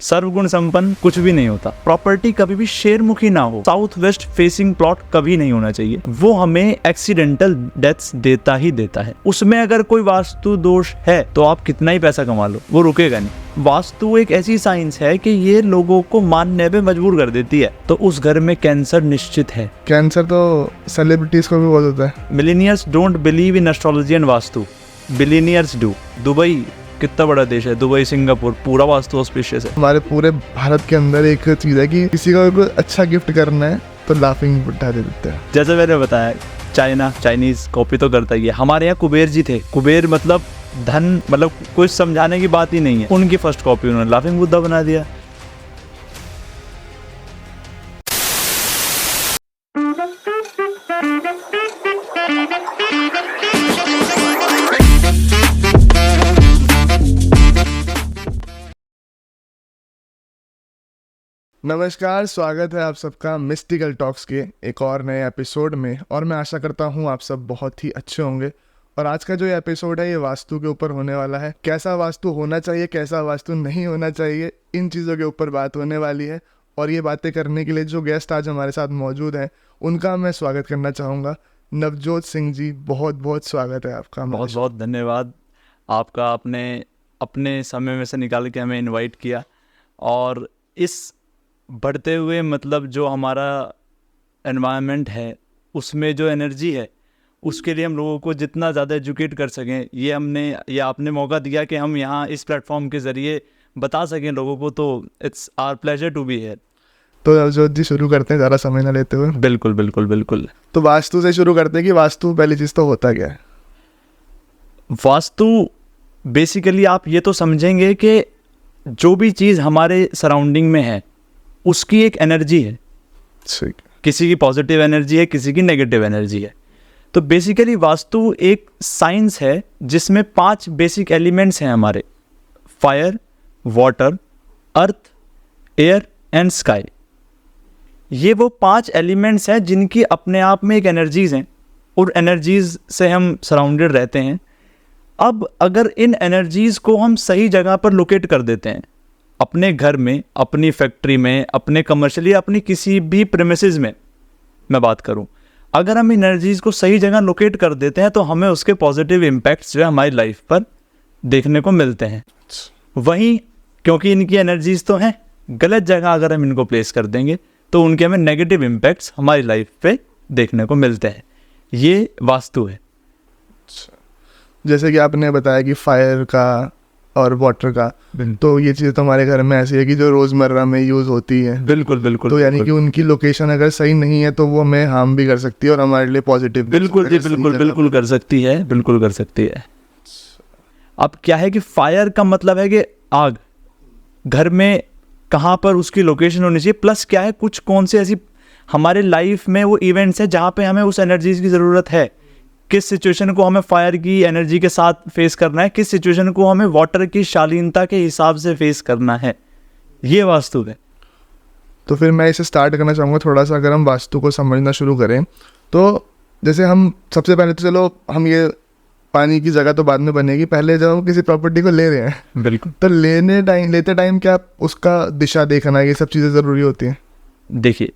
सर्वगुण संपन्न कुछ भी नहीं होता। प्रॉपर्टी कभी भी शेरमुखी ना हो, साउथ वेस्ट फेसिंग प्लॉट कभी नहीं होना चाहिए। वो हमें एक्सीडेंटल डेथ्स देता ही देता है। उसमें अगर कोई वास्तु दोष है तो आप कितना ही पैसा कमा लो, वो रुकेगा नहीं। वास्तु एक ऐसी साइंस है कि ये लोगों को मानने पे मजबूर कर देती है। तो उस घर में कैंसर निश्चित है। कैंसर तो सेलिब्रिटीज को भी बहुत होता है। Millionaires don't believe in astrology and vastu, billionaires do. Dubai कितना बड़ा देश है, दुबई सिंगापुर पूरा वास्तु ऑस्पिशियस है। हमारे पूरे भारत के अंदर एक चीज़ है कि किसी को कोई अच्छा गिफ्ट करना है तो लाफिंग बुड्ढा दे देते हैं। जैसे मैंने बताया, चाइनीज कॉपी तो करता ही है। हमारे यहाँ कुबेर जी थे। कुबेर मतलब धन, मतलब कुछ समझाने की बात ही नहीं है। उनकी फर्स्ट कॉपी उन्होंने लाफिंग बुद्धा बना दिया। नमस्कार, स्वागत है आप सबका मिस्टिकल टॉक्स के एक और नए एपिसोड में। और मैं आशा करता हूँ आप सब बहुत ही अच्छे होंगे। और आज का जो ये एपिसोड है ये वास्तु के ऊपर होने वाला है। कैसा वास्तु होना चाहिए, कैसा वास्तु नहीं होना चाहिए, इन चीज़ों के ऊपर बात होने वाली है। और ये बातें करने के लिए जो गेस्ट आज हमारे साथ मौजूद हैं उनका मैं स्वागत करना चाहूँगा। नवजोत सिंह जी, बहुत बहुत स्वागत है आपका। बहुत बहुत धन्यवाद आपका, आपने अपने समय में से निकाल के हमें इनवाइट किया। और इस बढ़ते हुए मतलब जो हमारा एनवायरनमेंट है उसमें जो एनर्जी है उसके लिए हम लोगों को जितना ज़्यादा एजुकेट कर सकें, ये आपने मौका दिया कि हम यहाँ इस प्लेटफॉर्म के ज़रिए बता सकें लोगों को। तो it's our pleasure to be here. तो नवजोत जी शुरू करते हैं ज़्यादा समय ना लेते हुए। बिल्कुल बिल्कुल बिल्कुल। तो वास्तु से शुरू करते हैं कि वास्तु पहली चीज़ तो होता क्या है? वास्तु बेसिकली आप ये तो समझेंगे कि जो भी चीज़ हमारे सराउंडिंग में है उसकी एक एनर्जी है। ठीक। किसी की पॉजिटिव एनर्जी है, किसी की नेगेटिव एनर्जी है। तो बेसिकली वास्तु एक साइंस है जिसमें 5 बेसिक एलिमेंट्स हैं हमारे: fire, water, earth, air and sky. ये वो 5 एलिमेंट्स हैं जिनकी अपने आप में एक एनर्जीज हैं और एनर्जीज से हम सराउंडेड रहते हैं। अब अगर इन एनर्जीज को हम सही जगह पर लोकेट कर देते हैं, अपने घर में, अपनी फैक्ट्री में, अपने कमर्शियली, अपनी किसी भी प्रेमिसेस में मैं बात करूं, अगर हम एनर्जीज को सही जगह लोकेट कर देते हैं तो हमें उसके पॉजिटिव इम्पैक्ट्स जो है हमारी लाइफ पर देखने को मिलते हैं। वहीं क्योंकि इनकी एनर्जीज तो हैं, गलत जगह अगर हम इनको प्लेस कर देंगे तो उनके हमें नेगेटिव इम्पैक्ट्स हमारी लाइफ पे देखने को मिलते हैं। ये वास्तु है। जैसे कि आपने बताया कि फायर का और वाटर का, तो ये चीज़ तो हमारे घर में ऐसी है कि जो रोज़मर्रा में यूज़ होती है। बिल्कुल बिल्कुल। तो यानी कि उनकी लोकेशन अगर सही नहीं है तो वो हमें हार्म भी कर सकती है और हमारे लिए पॉजिटिव। बिल्कुल जी, बिल्कुल बिल्कुल कर सकती है, बिल्कुल कर सकती है। अब क्या है कि फायर का मतलब है कि आग, घर में कहाँ पर उसकी लोकेशन होनी चाहिए। प्लस क्या है, कुछ कौन से ऐसी हमारे लाइफ में वो इवेंट्स है जहाँ पे हमें उस एनर्जीज की ज़रूरत है। किस सिचुएशन को हमें फायर की एनर्जी के साथ फेस करना है, किस सिचुएशन को हमें वाटर की शालीनता के हिसाब से फेस करना है, ये वास्तु है। तो फिर मैं इसे स्टार्ट करना चाहूँगा थोड़ा सा। अगर हम वास्तु को समझना शुरू करें तो जैसे हम सबसे पहले तो चलो हम ये पानी की जगह तो बाद में बनेगी, पहले जब हम किसी प्रॉपर्टी को ले रहे हैं बिल्कुल, तो लेते टाइम क्या उसका दिशा देखना, ये सब चीज़ें ज़रूरी होती हैं। देखिए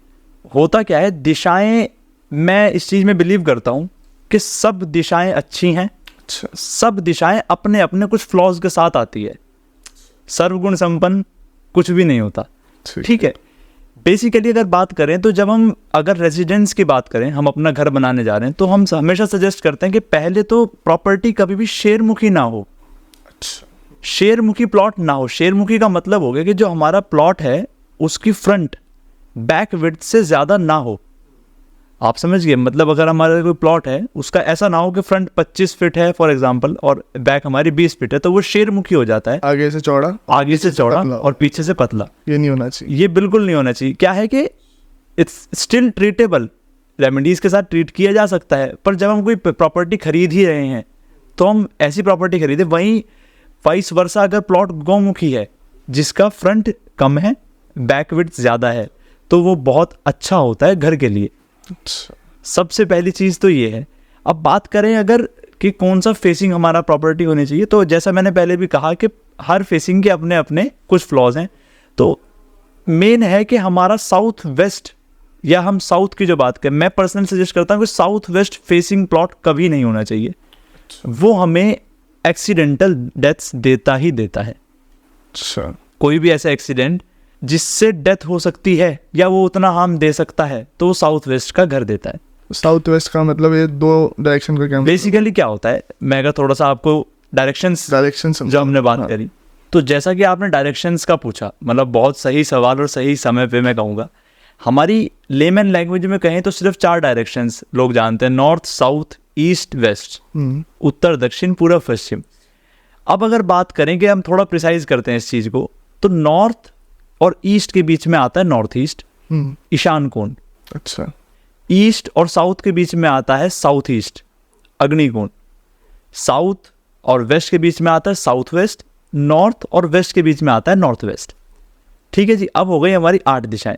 होता क्या है, दिशाएं, मैं इस चीज़ में बिलीव करता हूँ कि सब दिशाएं अच्छी हैं। अच्छा। सब दिशाएं अपने अपने कुछ फ्लॉज के साथ आती है। सर्वगुण संपन्न कुछ भी नहीं होता। ठीक है। बेसिकली अगर बात करें तो जब हम अगर रेजिडेंस की बात करें, हम अपना घर बनाने जा रहे हैं, तो हम हमेशा सजेस्ट करते हैं कि पहले तो प्रॉपर्टी कभी भी शेरमुखी ना हो। अच्छा। शेरमुखी प्लॉट ना हो। शेरमुखी का मतलब हो गया कि जो हमारा प्लॉट है उसकी फ्रंट बैक विड्थ से ज़्यादा ना हो। आप समझ गए? मतलब अगर हमारा कोई प्लॉट है उसका ऐसा ना हो कि फ्रंट 25 फीट है फॉर एग्जांपल और बैक हमारी 20 फीट है, तो वो शेरमुखी हो जाता है। आगे से चौड़ा और पीछे से पतला। ये नहीं होना चाहिए। ये बिल्कुल नहीं होना चाहिए। क्या है कि इट्स स्टिल ट्रीटेबल, रेमेडीज के साथ ट्रीट किया जा सकता है। पर जब हम कोई प्रॉपर्टी खरीद ही रहे हैं तो हम ऐसी प्रॉपर्टी खरीदें। वहीं वाइस वर्सा, अगर प्लॉट गौमुखी है जिसका फ्रंट कम है, बैक विड्थ ज़्यादा है, तो वो बहुत अच्छा होता है घर के लिए। सबसे पहली चीज़ तो ये है। अब बात करें अगर कि कौन सा फेसिंग हमारा प्रॉपर्टी होनी चाहिए, तो जैसा मैंने पहले भी कहा कि हर फेसिंग के अपने अपने कुछ फ्लॉज हैं। तो मेन है कि हमारा साउथ वेस्ट, या हम साउथ की जो बात करें, मैं पर्सनल सजेस्ट करता हूँ कि साउथ वेस्ट फेसिंग प्लॉट कभी नहीं होना चाहिए। वो हमें एक्सीडेंटल डेथ्स देता ही देता है। अच्छा, कोई भी ऐसा एक्सीडेंट जिससे डेथ हो सकती है या वो उतना हार्म दे सकता है, तो वो साउथ वेस्ट का घर देता है। साउथ वेस्ट का मतलब ये दो डायरेक्शन का क्या बेसिकली क्या होता है, मैं अगर थोड़ा सा आपको डायरेक्शंस डायरेक्शन जो हमने बात करी, तो जैसा कि आपने डायरेक्शंस का पूछा, मतलब बहुत सही सवाल और सही समय पे मैं कहूँगा। हमारी लेमन लैंग्वेज में कहें तो सिर्फ 4 डायरेक्शंस लोग जानते हैं, नॉर्थ, साउथ, ईस्ट, वेस्ट, उत्तर, दक्षिण, पूर्व, पश्चिम। अब अगर बात करें कि हम थोड़ा प्रिसाइज करते हैं इस चीज़ को, तो नॉर्थ और ईस्ट के बीच में आता है नॉर्थ ईस्ट, ईशान कोण। अच्छा, ईस्ट और साउथ के बीच में आता है साउथ ईस्ट, अग्निकोण। साउथ और वेस्ट के बीच में आता है साउथ वेस्ट, नॉर्थ और वेस्ट के बीच में आता है नॉर्थ वेस्ट। ठीक है जी, अब हो गई हमारी 8 दिशाएं।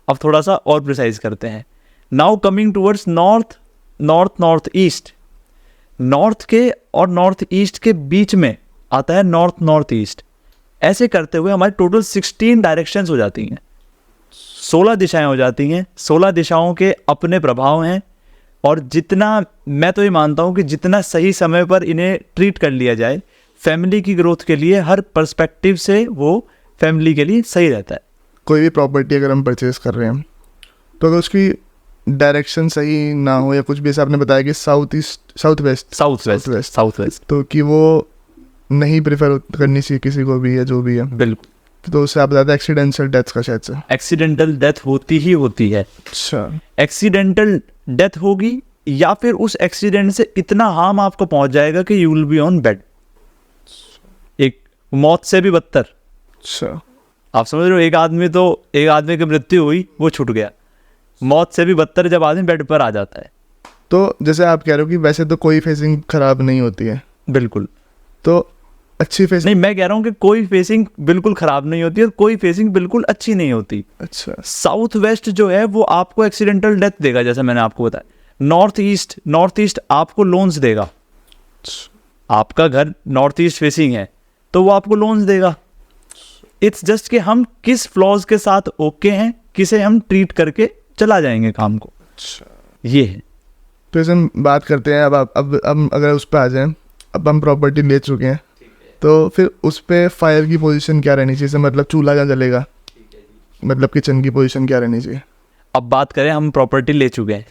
अब थोड़ा सा और प्रिसाइज करते हैं। Now coming towards north, north east. North के और नॉर्थ ईस्ट के बीच में आता है नॉर्थ ईस्ट। ऐसे करते हुए हमारी टोटल 16 डायरेक्शंस हो जाती हैं, 16 दिशाएं हो जाती हैं। 16 दिशाओं के अपने प्रभाव हैं, और जितना, मैं तो ये मानता हूँ कि जितना सही समय पर इन्हें ट्रीट कर लिया जाए फैमिली की ग्रोथ के लिए, हर पर्सपेक्टिव से वो फैमिली के लिए सही रहता है। कोई भी प्रॉपर्टी अगर हम परचेज कर रहे हैं, तो अगर उसकी डायरेक्शन सही ना हो या कुछ भी, जैसे आपने बताया कि साउथ ईस्ट, साउथ वेस्ट, तो कि वो नहीं प्रेफर करनी चाहिए किसी को भी, या जो भी है। बिल्कुल। तो उससे आप बताते हैं एक्सीडेंटल डेथ का, शायद से एक्सीडेंटल डेथ होती ही होती है। अच्छा, एक्सीडेंटल डेथ होगी, या फिर उस एक्सीडेंट से इतना हार्म आपको पहुंच जाएगा कि you will be on bed. एक मौत से भी बदतर। अच्छा, आप समझ रहे हो, एक आदमी की मृत्यु हुई, वो छूट गया। मौत से भी बदतर जब आदमी बेड पर आ जाता है। तो जैसे आप कह रहे हो कि वैसे तो कोई फेसिंग खराब नहीं होती है, बिल्कुल। तो अच्छी फेसिंग नहीं, मैं कह रहा हूँ कि कोई फेसिंग बिल्कुल खराब नहीं होती और कोई फेसिंग बिल्कुल अच्छी नहीं होती। अच्छा, साउथ वेस्ट जो है वो आपको एक्सीडेंटल डेथ देगा, जैसे मैंने आपको बताया। नॉर्थ ईस्ट आपको लोन्स देगा। आपका घर नॉर्थ ईस्ट फेसिंग है तो वो आपको लोन्स देगा। इट्स जस्ट कि हम किस फ्लॉज के साथ ओके हैं, किसे हम ट्रीट करके चला जाएंगे काम को। अच्छा, ये है। तो जैसे हम बात करते हैं, अब अगर उस पर आ जाएं, अब हम प्रॉपर्टी ले चुके हैं, तो फिर उस पे फायर की पोजीशन क्या रहनी चाहिए? मतलब चूल्हा क्या जलेगा, मतलब किचन की पोजीशन क्या रहनी चाहिए? अब बात करें, हम प्रॉपर्टी ले चुके हैं,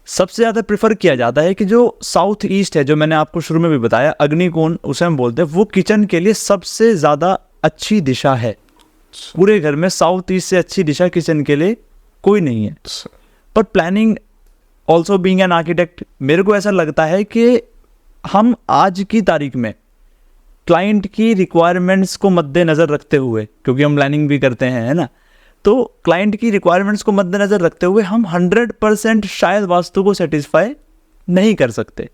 सबसे ज़्यादा प्रेफर किया जाता है कि जो साउथ ईस्ट है, जो मैंने आपको शुरू में भी बताया, अग्निकोण उसे हम बोलते हैं, वो किचन के लिए सबसे ज़्यादा अच्छी दिशा है। पूरे घर में साउथ ईस्ट से अच्छी दिशा किचन के लिए कोई नहीं है। पर planning, also being an architect, मेरे को ऐसा लगता है कि हम आज की तारीख में क्लाइंट की रिक्वायरमेंट्स को मद्देनज़र रखते हुए, क्योंकि हम प्लानिंग भी करते हैं, है ना, तो क्लाइंट की रिक्वायरमेंट्स को मद्देनज़र रखते हुए हम 100% शायद वास्तु को सेटिस्फाई नहीं कर सकते।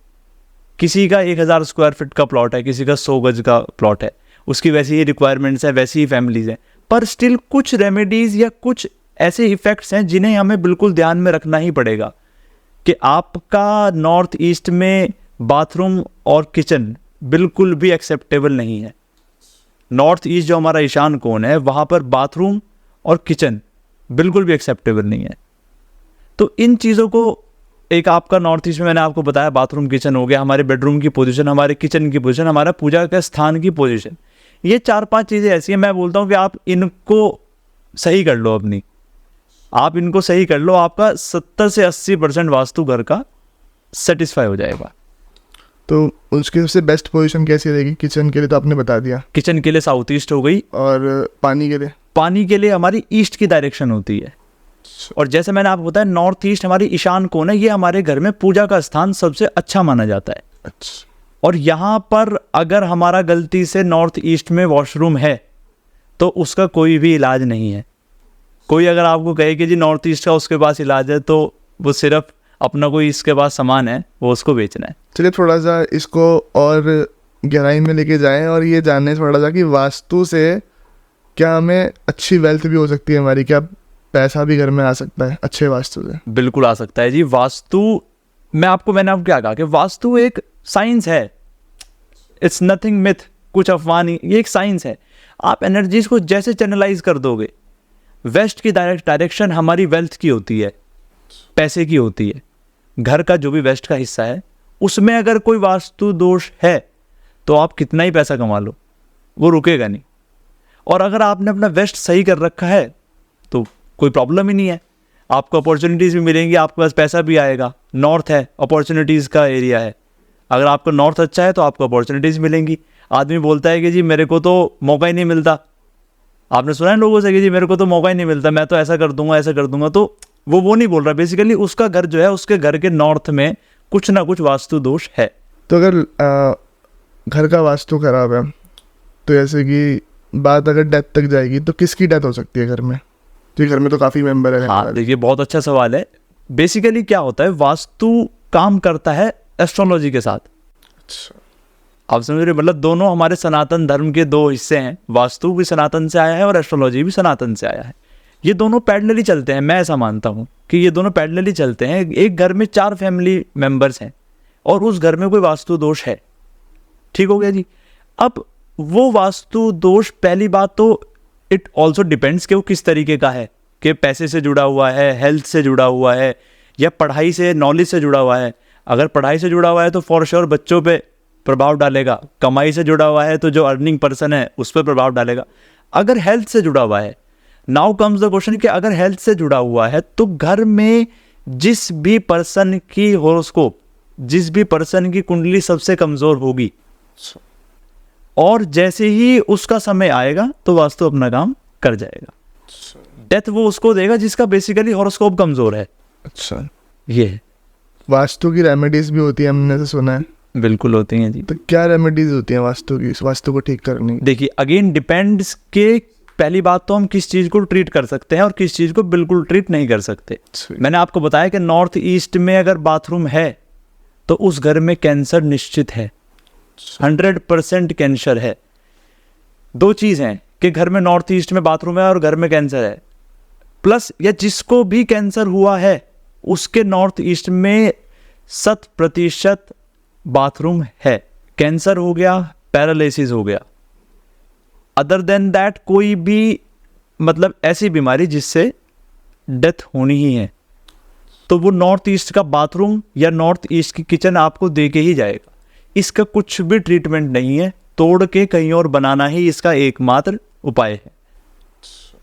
किसी का 1000 स्क्वायर फीट का प्लॉट है, किसी का 100 गज का प्लॉट है, उसकी वैसी ही रिक्वायरमेंट्स है, वैसी ही फैमिलीज हैं, पर स्टिल कुछ रेमेडीज़ या कुछ ऐसे इफ़ेक्ट्स हैं जिन्हें हमें बिल्कुल ध्यान में रखना ही पड़ेगा कि आपका नॉर्थ ईस्ट में बाथरूम और किचन बिल्कुल भी एक्सेप्टेबल नहीं है। नॉर्थ ईस्ट जो हमारा ईशान कोण है, वहाँ पर बाथरूम और किचन बिल्कुल भी एक्सेप्टेबल नहीं है। तो इन चीज़ों को, एक आपका नॉर्थ ईस्ट में मैंने आपको बताया बाथरूम किचन हो गया, हमारे बेडरूम की पोजीशन, हमारे किचन की पोजीशन, हमारा पूजा का स्थान की पोजीशन, ये 4-5 चीज़ें ऐसी हैं, मैं बोलता हूँ कि आप इनको सही कर लो, आप इनको सही कर लो, आपका 70 से 80% वास्तु घर का सेटिस्फाई हो जाएगा। तो उसकी सबसे बेस्ट पोजीशन कैसी रहेगी? किचन के लिए तो आपने बता दिया, किचन के लिए साउथ ईस्ट हो गई, और पानी के लिए? पानी के लिए हमारी ईस्ट की डायरेक्शन होती है। और जैसे मैंने आपको बताया, नॉर्थ ईस्ट हमारी ईशान कोण है, ये हमारे घर में पूजा का स्थान सबसे अच्छा माना जाता है। अच्छा, और यहाँ पर अगर हमारा गलती से नॉर्थ ईस्ट में वॉशरूम है तो उसका कोई भी इलाज नहीं है। कोई अगर आपको कहे कि जी नॉर्थ ईस्ट का उसके पास इलाज है, तो वो सिर्फ अपना कोई इसके पास सामान है, वो उसको बेचना है। चलिए थोड़ा सा इसको और गहराई में लेके जाएं और ये जाने थोड़ा सा कि वास्तु से क्या हमें अच्छी वेल्थ भी हो सकती है हमारी? क्या पैसा भी घर में आ सकता है अच्छे वास्तु से? बिल्कुल आ सकता है जी। वास्तु, मैंने आपको क्या कहा कि वास्तु एक साइंस है, इट्स नथिंग मिथ, कुछ अफवाह नहीं, ये एक साइंस है। आप एनर्जीज को जैसे चैनलाइज कर दोगे, वेस्ट की डायरेक्शन हमारी वेल्थ की होती है, पैसे की होती है। घर का जो भी वेस्ट का हिस्सा है उसमें अगर कोई वास्तु दोष है तो आप कितना ही पैसा कमा लो, वो रुकेगा नहीं। और अगर आपने अपना वेस्ट सही कर रखा है तो कोई प्रॉब्लम ही नहीं है, आपको अपॉर्चुनिटीज़ भी मिलेंगी, आपके पास पैसा भी आएगा। नॉर्थ है, अपॉर्चुनिटीज़ का एरिया है, अगर आपका नॉर्थ अच्छा है तो आपको अपॉर्चुनिटीज़ मिलेंगी। आदमी बोलता है कि जी मेरे को तो मौका ही नहीं मिलता, आपने सुना है लोगों से कि जी मेरे को तो मौका ही नहीं मिलता, मैं तो ऐसा कर दूंगा ऐसा कर दूंगा, तो वो नहीं बोल रहा। बेसिकली उसका घर जो है, उसके घर के नॉर्थ में कुछ ना कुछ वास्तु दोष है। तो अगर घर का वास्तु खराब है तो जैसे कि बात अगर डेथ तक जाएगी तो किसकी डेथ हो सकती है घर में? तो घर में तो काफ़ी मेंबर है। हाँ देखिए, बहुत अच्छा सवाल है। बेसिकली क्या होता है, वास्तु काम करता है एस्ट्रोलॉजी के साथ। अच्छा, आप समझ रहे, मतलब दोनों हमारे सनातन धर्म के दो हिस्से हैं। वास्तु भी सनातन से आया है और एस्ट्रोलॉजी भी सनातन से आया है। ये दोनों पैरेलली चलते हैं। मैं ऐसा मानता हूँ कि ये दोनों पैरेलली चलते हैं। एक घर में 4 फैमिली मेंबर्स हैं और उस घर में कोई वास्तु दोष है, ठीक हो गया जी। अब वो वास्तु दोष, पहली बात तो इट ऑल्सो डिपेंड्स कि वो किस तरीके का है, कि पैसे से जुड़ा हुआ है, हेल्थ से जुड़ा हुआ है, या पढ़ाई से, नॉलेज से जुड़ा हुआ है। अगर पढ़ाई से जुड़ा हुआ है तो फॉर श्योर बच्चों पे प्रभाव डालेगा। कमाई से जुड़ा हुआ है तो जो अर्निंग पर्सन है उस पर प्रभाव डालेगा। अगर हेल्थ से जुड़ा हुआ है, नाउ कम्स द क्वेश्चन कि अगर हेल्थ से जुड़ा हुआ है तो घर में जिस भी पर्सन की हॉरोस्कोप, जिस भी पर्सन की कुंडली सबसे कमजोर होगी, और जैसे ही उसका समय आएगा तो वास्तु अपना काम कर जाएगा। डेथ वो उसको देगा जिसका बेसिकली हॉरोस्कोप कमजोर है। अच्छा, ये है। वास्तु की रेमेडीज भी होती है, हमने तो सुना है। बिल्कुल होती हैं जी। तो क्या रेमेडीज होती हैं वास्तु की, वास्तु को ठीक करने की? देखिए, अगेन डिपेंड्स के पहली बात तो हम किस चीज़ को ट्रीट कर सकते हैं और किस चीज़ को बिल्कुल ट्रीट नहीं कर सकते। मैंने आपको बताया कि नॉर्थ ईस्ट में अगर बाथरूम है तो उस घर में कैंसर निश्चित है, 100% कैंसर है। 2 चीज़ हैं कि घर में नॉर्थ ईस्ट में बाथरूम है और घर में कैंसर है, प्लस या जिसको भी कैंसर हुआ है उसके नॉर्थ ईस्ट में 100% बाथरूम है। कैंसर हो गया, पैरालिसिस हो गया, अदर देन दैट कोई भी मतलब ऐसी बीमारी जिससे डेथ होनी ही है, तो वो नॉर्थ ईस्ट का बाथरूम या नॉर्थ ईस्ट की किचन आपको दे के ही जाएगा। इसका कुछ भी ट्रीटमेंट नहीं है, तोड़ के कहीं और बनाना ही इसका एकमात्र उपाय है।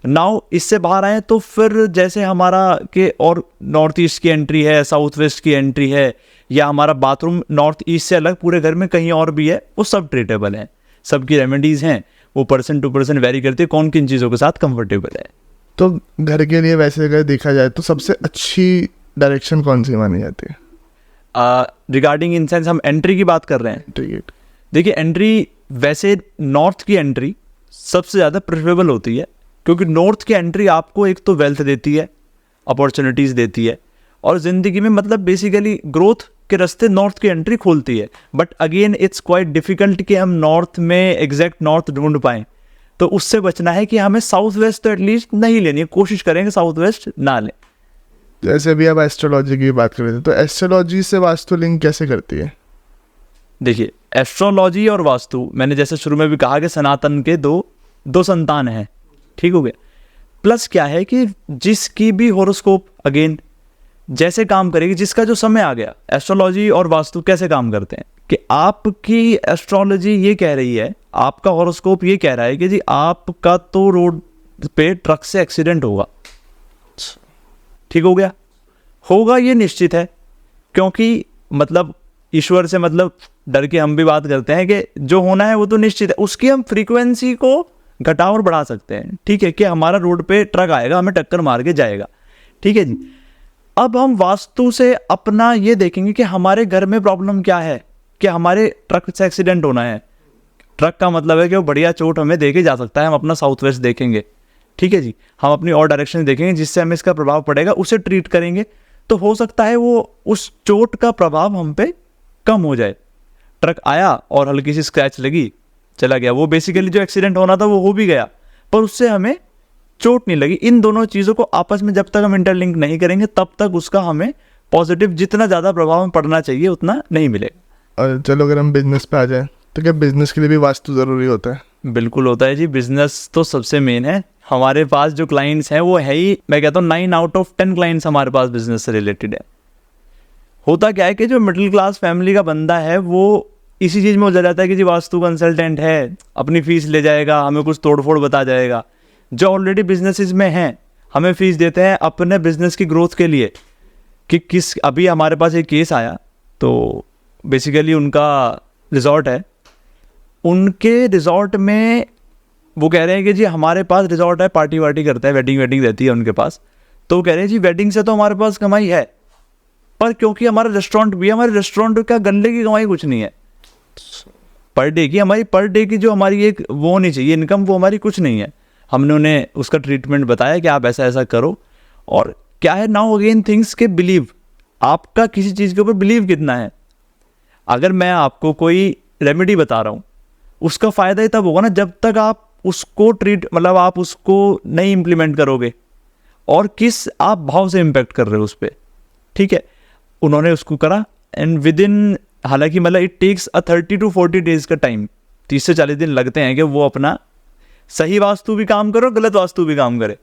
नाउ इससे बाहर आए तो फिर जैसे हमारा के और नॉर्थ ईस्ट की एंट्री है, साउथ वेस्ट की एंट्री है, या हमारा बाथरूम नॉर्थ ईस्ट से अलग पूरे घर में कहीं और भी है, वो सब ट्रीटेबल हैं, सबकी रेमेडीज़ हैं। वो पर्सन टू पर्सन वेरी करती है कौन किन चीज़ों के साथ कंफर्टेबल है। तो घर के लिए वैसे अगर देखा जाए तो सबसे अच्छी डायरेक्शन कौन सी मानी जाती है? रिगार्डिंग इन सेंस हम एंट्री की बात कर रहे हैं। ठीक है, देखिए, एंट्री वैसे नॉर्थ की एंट्री सबसे ज़्यादा प्रेफरेबल होती है, क्योंकि नॉर्थ की एंट्री आपको एक तो वेल्थ देती है, अपॉर्चुनिटीज़ देती है, और ज़िंदगी में मतलब बेसिकली ग्रोथ के रास्ते नॉर्थ की एंट्री खोलती है। But again it's quite difficult कि हम नॉर्थ में एग्जैक्ट नॉर्थ ढूंढ पाएँ, तो उससे बचना है कि हमें साउथ वेस्ट तो एटलीस्ट नहीं लेनी है, कोशिश करेंगे साउथ वेस्ट ना लें। जैसे अभी आप एस्ट्रोलॉजी की बात कर रहे थे, तो एस्ट्रोलॉजी से वास्तु लिंक कैसे करती है? देखिए, एस्ट्रोलॉजी और वास्तु, मैंने जैसे शुरू में भी कहा कि सनातन के दो संतान हैं, ठीक हो गया। प्लस क्या है कि जिसकी भी हॉरोस्कोप अगेन जैसे काम करेगी, जिसका जो समय आ गया, एस्ट्रोलॉजी और वास्तु कैसे काम करते हैं कि आपकी एस्ट्रोलॉजी ये कह रही है, आपका हॉरोस्कोप ये कह रहा है कि जी आपका तो रोड पे ट्रक से एक्सीडेंट होगा, ठीक हो गया, होगा ये निश्चित है, क्योंकि मतलब ईश्वर से मतलब डर के हम भी बात करते हैं कि जो होना है वो तो निश्चित है, उसकी हम फ्रीक्वेंसी को घटा और बढ़ा सकते हैं, ठीक है, कि हमारा रोड पे ट्रक आएगा, हमें टक्कर मार के जाएगा, ठीक है जी। अब हम वास्तु से अपना ये देखेंगे कि हमारे घर में प्रॉब्लम क्या है, कि हमारे ट्रक से एक्सीडेंट होना है। ट्रक का मतलब है कि वो बढ़िया चोट हमें दे के जा सकता है, हम अपना साउथ वेस्ट देखेंगे, ठीक है जी, हम अपनी और डायरेक्शन देखेंगे जिससे हमें इसका प्रभाव पड़ेगा, उसे ट्रीट करेंगे, तो हो सकता है वो उस चोट का प्रभाव हम पे कम हो जाए। ट्रक आया और हल्की सी स्क्रैच लगी, चला गया, वो बेसिकली जो एक्सीडेंट होना था वो हो भी गया, पर उससे हमें चोट नहीं लगी। इन दोनों चीज़ों को आपस में जब तक हम इंटरलिंक नहीं करेंगे तब तक उसका हमें पॉजिटिव जितना ज़्यादा प्रभाव में पड़ना चाहिए उतना नहीं मिलेगा। और चलो अगर हम बिजनेस पे आ जाए तो क्या बिजनेस के लिए भी वास्तु ज़रूरी होता है? बिल्कुल होता है जी, बिजनेस तो सबसे मेन है। हमारे पास जो क्लाइंट्स हैं वो है ही, मैं कहता हूँ 9 आउट ऑफ 10 क्लाइंट्स हमारे पास बिजनेस से रिलेटेड है। होता क्या है कि जो मिडिल क्लास फैमिली का बंदा है वो इसी चीज़ में उलझा जाता है कि जी वास्तु कंसल्टेंट है, अपनी फ़ीस ले जाएगा, हमें कुछ तोड़ फोड़ बता जाएगा। जो ऑलरेडी बिजनेसेस में हैं हमें फ़ीस देते हैं अपने बिजनेस की ग्रोथ के लिए। कि किस, अभी हमारे पास एक केस आया, तो बेसिकली उनका रिजॉर्ट है, उनके रिजॉर्ट में वो कह रहे हैं कि जी हमारे पास रिजॉर्ट है, पार्टी वार्टी करता है, वेडिंग रहती है उनके पास। तो वो कह रहे हैं जी वेडिंग से तो हमारे पास कमाई है, पर क्योंकि हमारा रेस्टोरेंट भी है, हमारे रेस्टोरेंट का गंदे की कमाई कुछ नहीं है। पर डे की हमारी, पर डे की जो हमारी एक वो होनी चाहिए इनकम, वो हमारी कुछ नहीं है। हमने उन्हें उसका ट्रीटमेंट बताया कि आप ऐसा ऐसा करो। और क्या है, नाउ अगेन थिंग्स के बिलीव, आपका किसी चीज़ के ऊपर बिलीव कितना है। अगर मैं आपको कोई रेमेडी बता रहा हूँ, उसका फ़ायदा ही तब होगा ना जब तक आप उसको मतलब आप उसको नहीं इम्प्लीमेंट करोगे और किस आप भाव से इम्पैक्ट कर रहे हो उस पर। ठीक है, उन्होंने उसको करा एंड विद इन, हालांकि मतलब इट टेक्स 30 to 40 डेज का टाइम, 30 से 40 दिन लगते हैं कि वो अपना सही वास्तु भी काम करे और गलत वास्तु भी काम करे।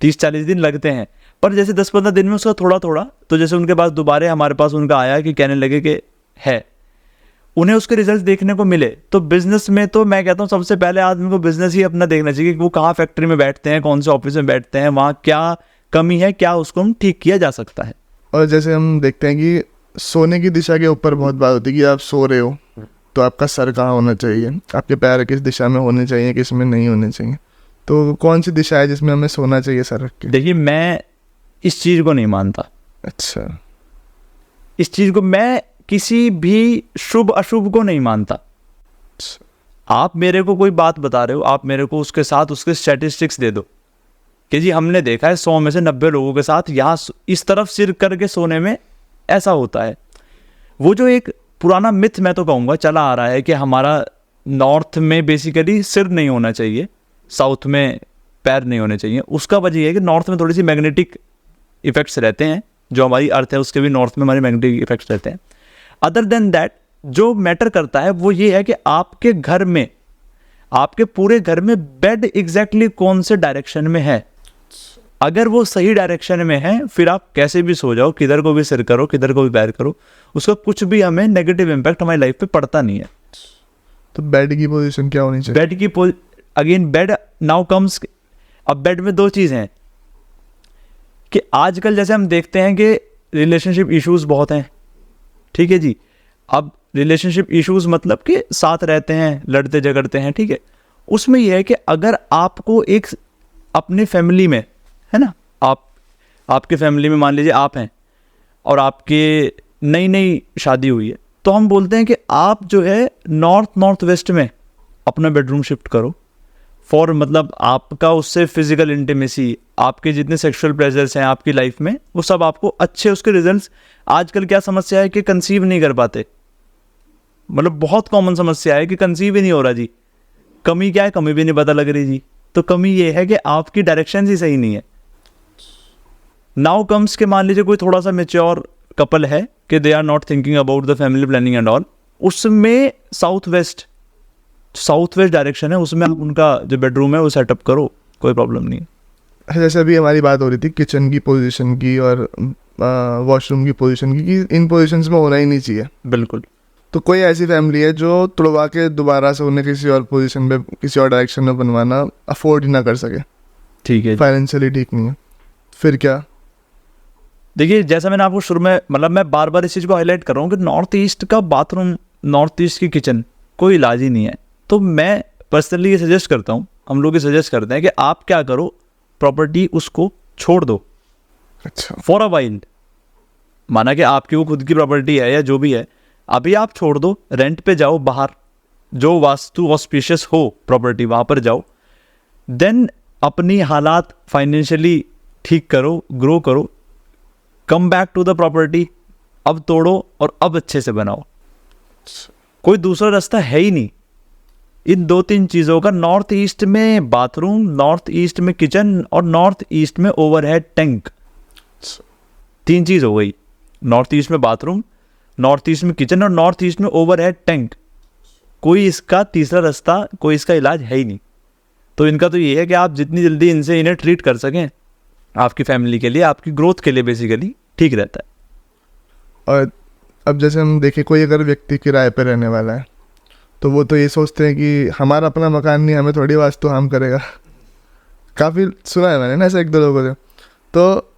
30-40 दिन लगते हैं, पर जैसे 10-15 दिन में उसका थोड़ा थोड़ा, तो जैसे उनके पास दोबारा हमारे पास उनका आया कि कहने लगे कि है, उन्हें उसके रिजल्ट देखने को मिले। तो बिजनेस में तो मैं कहता हूँ सबसे पहले आदमी को बिजनेस ही अपना देखना चाहिए कि वो कहाँ फैक्ट्री में बैठते हैं, कौन से ऑफिस में बैठते हैं, वहाँ क्या कमी है, क्या उसको हम ठीक किया जा सकता है। और जैसे हम देखते हैं कि सोने की दिशा के ऊपर बहुत बात होती है कि आप सो रहे हो तो आपका सर कहाँ होना चाहिए, आपके पैर किस दिशा में होने चाहिए, किस में नहीं होने चाहिए। तो कौन सी दिशा है जिसमें हमें सोना चाहिए सर रख के? देखिए, मैं इस चीज़ को नहीं मानता। अच्छा, इस चीज़ को मैं किसी भी शुभ अशुभ को नहीं मानता। आप मेरे को कोई बात बता रहे हो, आप मेरे को उसके साथ उसके स्टैटिस्टिक्स दे दो कि जी हमने देखा है 100 में से 90 लोगों के साथ यहाँ इस तरफ सिर करके सोने में ऐसा होता है। वो जो एक पुराना मिथ मैं तो कहूँगा चला आ रहा है कि हमारा नॉर्थ में बेसिकली सिर नहीं होना चाहिए, साउथ में पैर नहीं होने चाहिए। उसका वजह है कि नॉर्थ में थोड़ी सी मैग्नेटिक इफेक्ट्स रहते हैं, जो हमारी अर्थ है उसके भी नॉर्थ में हमारे मैग्नेटिक इफेक्ट्स रहते हैं। अदर देन दैट जो मैटर करता है वो ये है कि आपके घर में, आपके पूरे घर में बेड एग्जैक्टली कौन से डायरेक्शन में है। अगर वो सही डायरेक्शन में है, फिर आप कैसे भी सो जाओ, किधर को भी सिर करो, किधर को भी पैर करो, उसका कुछ भी हमें नेगेटिव इम्पैक्ट हमारी लाइफ पे पड़ता नहीं है। तो बेड की पोजीशन क्या होनी चाहिए? बेड की अगेन बेड नाउ कम्स, अब बेड में दो चीज़ हैं कि आजकल जैसे हम देखते हैं कि रिलेशनशिप इश्यूज बहुत हैं। ठीक है जी, अब रिलेशनशिप इश्यूज मतलब कि साथ रहते हैं, लड़ते झगड़ते हैं, ठीक है। उसमें यह है कि अगर आपको एक अपनी फैमिली में, है ना, आपके फैमिली में मान लीजिए आप हैं और आपके नई नई शादी हुई है, तो हम बोलते हैं कि आप जो है नॉर्थ वेस्ट में अपना बेडरूम शिफ्ट करो फॉर, मतलब आपका उससे फिजिकल इंटीमेसी, आपके जितने सेक्सुअल प्लेजर्स हैं आपकी लाइफ में, वो सब आपको अच्छे उसके रिजल्ट्स। आजकल क्या समस्या है कि कंसीव नहीं कर पाते, मतलब बहुत कॉमन समस्या है कि कंसीव ही नहीं हो रहा जी। कमी क्या है, कमी भी नहीं पता लग रही जी। तो कमी ये है कि आपकी डायरेक्शन ही सही नहीं है। नाउ कम्स के मान लीजिए कोई थोड़ा सा मेच्योर कपल है कि they are not thinking about the family planning and all, उसमें साउथ वेस्ट डायरेक्शन है, उसमें आप उनका जो बेडरूम है वो सेटअप करो, कोई प्रॉब्लम नहीं है। जैसे अभी हमारी बात हो रही थी किचन की पोजीशन की और वॉशरूम की पोजीशन की, कि इन पोजीशंस में होना ही नहीं चाहिए। बिल्कुल। तो कोई ऐसी फैमिली है जो तुड़वा के दोबारा से उन्हें किसी और पोजीशन पे, किसी और डायरेक्शन में बनवाना अफोर्ड ही ना कर सके, ठीक है, फाइनेंशियली ठीक नहीं है, फिर क्या? देखिए, जैसा मैंने आपको शुरू में, मतलब मैं बार बार इस चीज़ को हाईलाइट कर रहा हूँ कि नॉर्थ ईस्ट का बाथरूम, नॉर्थ ईस्ट की किचन कोई इलाज ही नहीं है। तो मैं पर्सनली ये सजेस्ट करता हूँ, हम लोग ये सजेस्ट करते हैं कि आप क्या करो, प्रॉपर्टी उसको छोड़ दो। अच्छा, फॉर अ वाइल, माना कि आपकी वो खुद की प्रॉपर्टी है या जो भी है, अभी आप छोड़ दो, रेंट पे जाओ बाहर, जो वास्तु ऑस्पिशियस हो प्रॉपर्टी वहाँ पर जाओ, देन अपनी हालात फाइनेंशियली ठीक करो, ग्रो करो, come back to the property, अब तोड़ो और अब अच्छे से बनाओ। कोई दूसरा रास्ता है ही नहीं। इन 2-3 चीज़ों का, नॉर्थ ईस्ट में बाथरूम, नॉर्थ ईस्ट में किचन और नॉर्थ ईस्ट में ओवरहेड टैंक, 3 चीज़ हो गई। नॉर्थ ईस्ट में बाथरूम, नॉर्थ ईस्ट में किचन और नॉर्थ ईस्ट में ओवरहेड टैंक। कोई इसका तीसरा रास्ता, कोई इसका इलाज है ही नहीं। तो इनका तो ये है कि आप जितनी जल्दी इन्हें ट्रीट कर सकें, आपकी फैमिली के लिए, आपकी ग्रोथ के लिए बेसिकली ठीक रहता है। और अब जैसे हम देखें, कोई अगर व्यक्ति किराए पे रहने वाला है तो वो तो ये सोचते हैं कि हमारा अपना मकान नहीं, हमें थोड़ी वास्तु हार्म करेगा। काफ़ी सुना है मैंने ना ऐसे 1-2 लोगों से, तो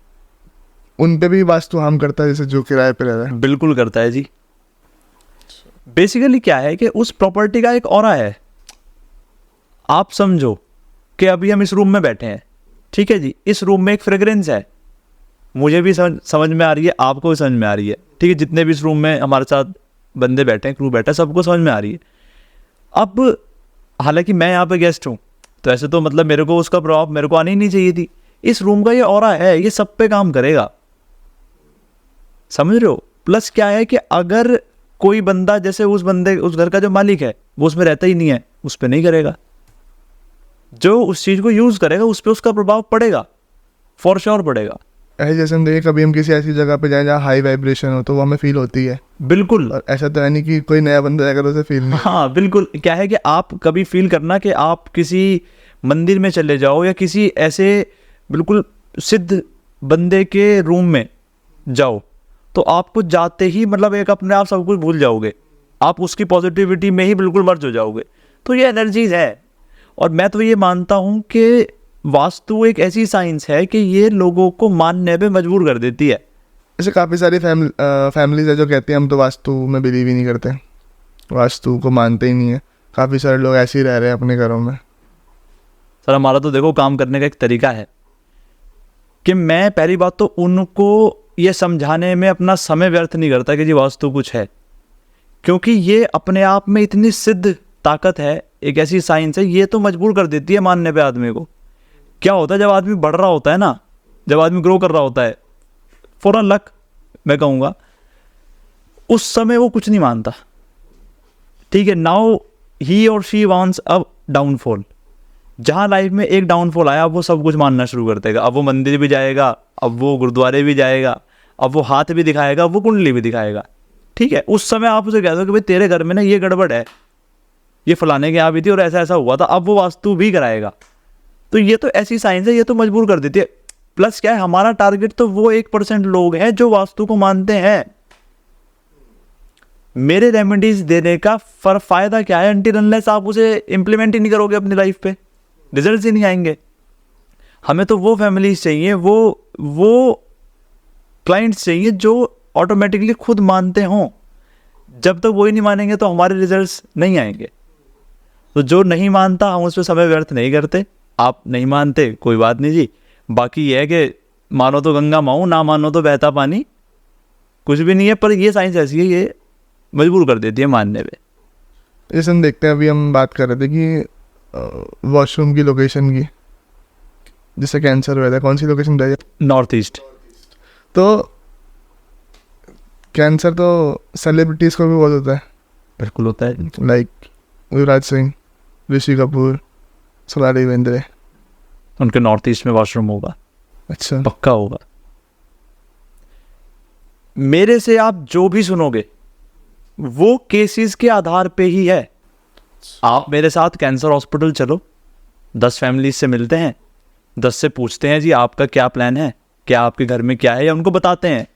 उन पे भी वास्तु हार्म करता है, जैसे जो किराए पे रह रहा है। बिल्कुल करता है जी। बेसिकली क्या है कि उस प्रॉपर्टी का एक ऑरा है। आप समझो कि अभी हम इस रूम में बैठे हैं, ठीक है जी, इस रूम में एक फ्रेग्रेंस है, मुझे भी समझ में आ रही है, आपको भी समझ में आ रही है, ठीक है, जितने भी इस रूम में हमारे साथ बंदे बैठे हैं, क्रू बैठा है, सबको समझ में आ रही है। अब हालांकि मैं यहाँ पे गेस्ट हूँ, तो ऐसे तो मतलब मेरे को उसका प्रभाव मेरे को आनी ही नहीं चाहिए थी। इस रूम का ये ऑरा है, ये सब पे काम करेगा, समझ रहे हो। प्लस क्या है कि अगर कोई बंदा, जैसे उस घर का जो मालिक है वो उसमें रहता ही नहीं है, उस पर नहीं करेगा। जो उस चीज़ को यूज़ करेगा उस पर उसका प्रभाव पड़ेगा, फॉर श्योर पड़ेगा। ऐसे जैसे हम देखें, कभी हम किसी ऐसी जगह पे जाएं जहाँ हाई वाइब्रेशन हो तो वो हमें फील होती है। बिल्कुल। और ऐसा तो है नहीं कि कोई नया बंदा अगर उसे फील नहीं। हाँ बिल्कुल। क्या है कि आप कभी फील करना कि आप किसी मंदिर में चले जाओ या किसी ऐसे बिल्कुल सिद्ध बंदे के रूम में जाओ, तो आपको जाते ही मतलब एक अपने आप सब कुछ भूल जाओगे, आप उसकी पॉजिटिविटी में ही बिल्कुल मर्ज हो जाओगे। तो ये एनर्जीज है। और मैं तो ये मानता हूँ कि वास्तु एक ऐसी साइंस है कि ये लोगों को मानने पे मजबूर कर देती है। ऐसे काफ़ी सारी फैमिलीज है जो कहते हैं हम तो वास्तु में बिलीव ही नहीं करते, वास्तु को मानते ही नहीं है। काफ़ी सारे लोग ऐसे ही रह रहे हैं अपने घरों में। सर हमारा तो देखो काम करने का एक तरीका है कि मैं पहली बात तो उनको ये समझाने में अपना समय व्यर्थ नहीं करता कि जी वास्तु कुछ है, क्योंकि ये अपने आप में इतनी सिद्ध ताकत है, एक ऐसी साइंस है, ये तो मजबूर कर देती है मानने पे आदमी को। क्या होता है जब आदमी बढ़ रहा होता है ना, जब आदमी ग्रो कर रहा होता है, फॉर अ लक मैं कहूँगा, उस समय वो कुछ नहीं मानता, ठीक है। नाउ ही और शी वांट्स अ डाउनफॉल। जहाँ लाइफ में एक डाउनफॉल आया, अब वो सब कुछ मानना शुरू कर देगा। अब वो मंदिर भी जाएगा, अब वो गुरुद्वारे भी जाएगा, अब वो हाथ भी दिखाएगा, वो कुंडली भी दिखाएगा, ठीक है। उस समय आप उसे कह दो कि भाई तेरे घर में ना ये गड़बड़ है, ये फलाने के यहाँ भी थी और ऐसा ऐसा हुआ था, अब वो वास्तु भी कराएगा। तो ये तो ऐसी साइंस है, ये तो मजबूर कर देती है। प्लस क्या है, हमारा टारगेट तो वो 1% लोग हैं जो वास्तु को मानते हैं। मेरे रेमेडीज देने का फायदा क्या है, अनटिल अनलेस आप उसे इम्प्लीमेंट ही नहीं करोगे अपनी लाइफ पे, रिजल्ट ही नहीं आएंगे। हमें तो वो फैमिलीज चाहिए, वो क्लाइंट्स चाहिए जो ऑटोमेटिकली खुद मानते हों। जब तक वो ही नहीं मानेंगे तो हमारे रिजल्ट्स नहीं आएंगे। तो जो नहीं मानता हम उस पर समय व्यर्थ नहीं करते। आप नहीं मानते कोई बात नहीं जी, बाकी ये है कि मानो तो गंगा माऊं, ना मानो तो बहता पानी, कुछ भी नहीं है। पर ये साइंस ऐसी है, ये मजबूर कर देती है मानने पे। जैसे हम देखते हैं, अभी हम बात कर रहे थे कि वॉशरूम की लोकेशन की, जिससे कैंसर हुआ था, कौन सी लोकेशन रही? North east. तो कैंसर तो सेलिब्रिटीज़ को भी बहुत होता है। बिल्कुल होता है। लाइक युवराज सिंह, ऋषि कपूर, सोनाली बेंद्रे। उनके नॉर्थ ईस्ट में वॉशरूम होगा, अच्छा, पक्का होगा। मेरे से आप जो भी सुनोगे वो केसेस के आधार पे ही है। आप मेरे साथ कैंसर हॉस्पिटल चलो, 10 फैमिलीज से मिलते हैं, 10 से पूछते हैं जी आपका क्या प्लान है, क्या आपके घर में क्या है, या उनको बताते हैं।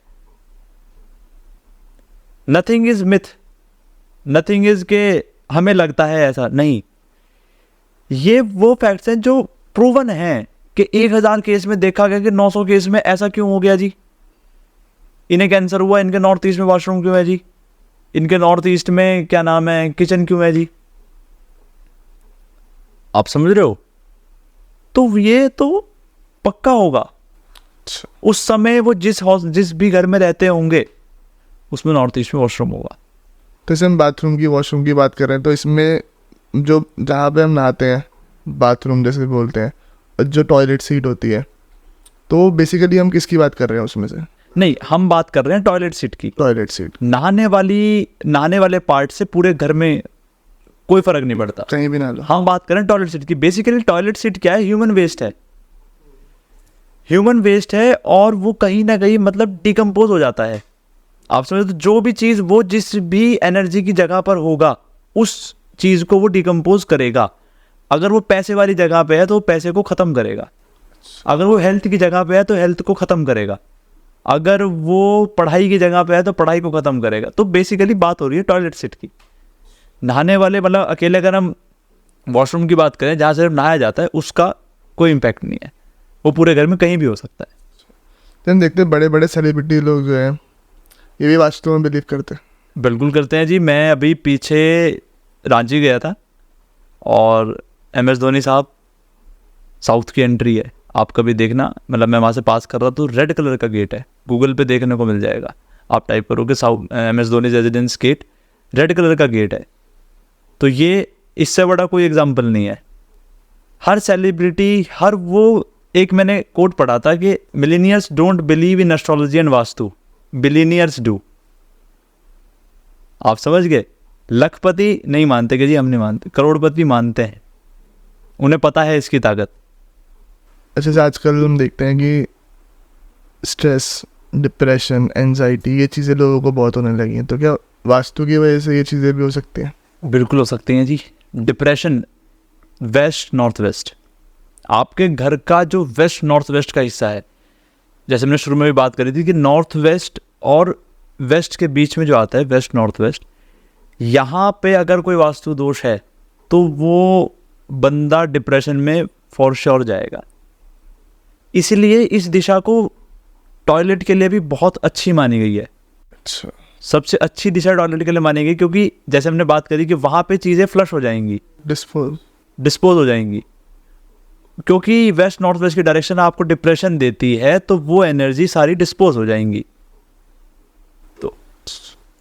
Nothing is myth, nothing is के हमें लगता है ऐसा नहीं। ये वो फैक्ट्स हैं जो प्रूवन हैं कि 1000 केस में देखा गया कि 900 केस में ऐसा क्यों हो गया जी, इन्हें कैंसर हुआ, इनके नॉर्थ ईस्ट में वॉशरूम क्यों है जी, इनके नॉर्थ ईस्ट में क्या नाम है किचन क्यों है जी। आप समझ रहे हो? तो ये तो पक्का होगा। उस समय वो जिस भी घर में रहते होंगे उसमें नॉर्थ ईस्ट में वॉशरूम होगा। तो जैसे हम बाथरूम की, वॉशरूम की बात कर रहे हैं, तो इसमें जो जहाँ पे हम नहाते हैं, बाथरूम जैसे बोलते हैं, जो टॉयलेट सीट होती है, तो बेसिकली हम किसकी बात कर रहे हैं उसमें से? नहीं, हम बात कर रहे हैं टॉयलेट सीट की। टॉयलेट सीट नहाने वाले पार्ट से पूरे घर में कोई फर्क नहीं पड़ता, कहीं भी ना लो। हम बात करें टॉयलेट सीट की। बेसिकली टॉयलेट सीट क्या है, ह्यूमन वेस्ट है। ह्यूमन वेस्ट है और वो कहीं ना कहीं मतलब डिकम्पोज हो जाता है। आप समझो, तो जो भी चीज़ वो जिस भी एनर्जी की जगह पर होगा, उस चीज़ को वो डिकम्पोज करेगा। अगर वो पैसे वाली जगह पे है तो वो पैसे को ख़त्म करेगा, अगर वो हेल्थ की जगह पे है तो हेल्थ को ख़त्म करेगा, अगर वो पढ़ाई की जगह पे है तो पढ़ाई को ख़त्म करेगा। तो बेसिकली बात हो रही है टॉयलेट सीट की। नहाने वाले मतलब अकेले अगर हम वॉशरूम की बात करें जहाँ सिर्फ नहाया जाता है, उसका कोई इम्पैक्ट नहीं है, वो पूरे घर में कहीं भी हो सकता है। तो हम देखते हैं बड़े बड़े सेलिब्रिटी लोग जो हैं ये भी वास्तव में बिलीव करते हैं। बिल्कुल करते हैं जी। मैं अभी पीछे रांची गया था और MS धोनी साहब साउथ की एंट्री है, आप कभी देखना, मतलब मैं वहाँ से पास कर रहा तो रेड कलर का गेट है, गूगल पे देखने को मिल जाएगा, आप टाइप करोगे south MS Dhoni residence gate, red colour का गेट है। तो ये इससे बड़ा कोई एग्जाम्पल नहीं है। हर सेलिब्रिटी, हर वो, एक मैंने कोट पढ़ा था कि millionaires don't believe in astrology and vastu, billionaires do. आप समझ गए? लखपति नहीं मानते कि जी हम नहीं मानते, करोड़पति मानते हैं, उन्हें पता है इसकी ताकत। अच्छा से आजकल हम देखते हैं कि स्ट्रेस, डिप्रेशन, एंजाइटी, ये चीज़ें लोगों को बहुत होने लगी हैं। तो क्या वास्तु की वजह से ये चीज़ें भी हो सकती हैं? बिल्कुल हो सकती हैं जी। डिप्रेशन वेस्ट नॉर्थ वेस्ट, आपके घर का जो वेस्ट नॉर्थ वेस्ट का हिस्सा है, जैसे मैंने शुरू में भी बात करी थी कि नॉर्थ वेस्ट और वेस्ट के बीच में जो आता है वेस्ट नॉर्थ वेस्ट, यहाँ पे अगर कोई वास्तु दोष है तो वो बंदा डिप्रेशन में फॉर श्योर जाएगा। इसलिए इस दिशा को टॉयलेट के लिए भी बहुत अच्छी मानी गई है। अच्छा, सबसे अच्छी दिशा टॉयलेट के लिए मानी गई, क्योंकि जैसे हमने बात करी कि वहाँ पे चीज़ें फ्लश हो जाएंगी, डिस्पोज हो जाएंगी, क्योंकि वेस्ट नॉर्थ वेस्ट की डायरेक्शन आपको डिप्रेशन देती है, तो वो एनर्जी सारी डिस्पोज हो जाएंगी। तो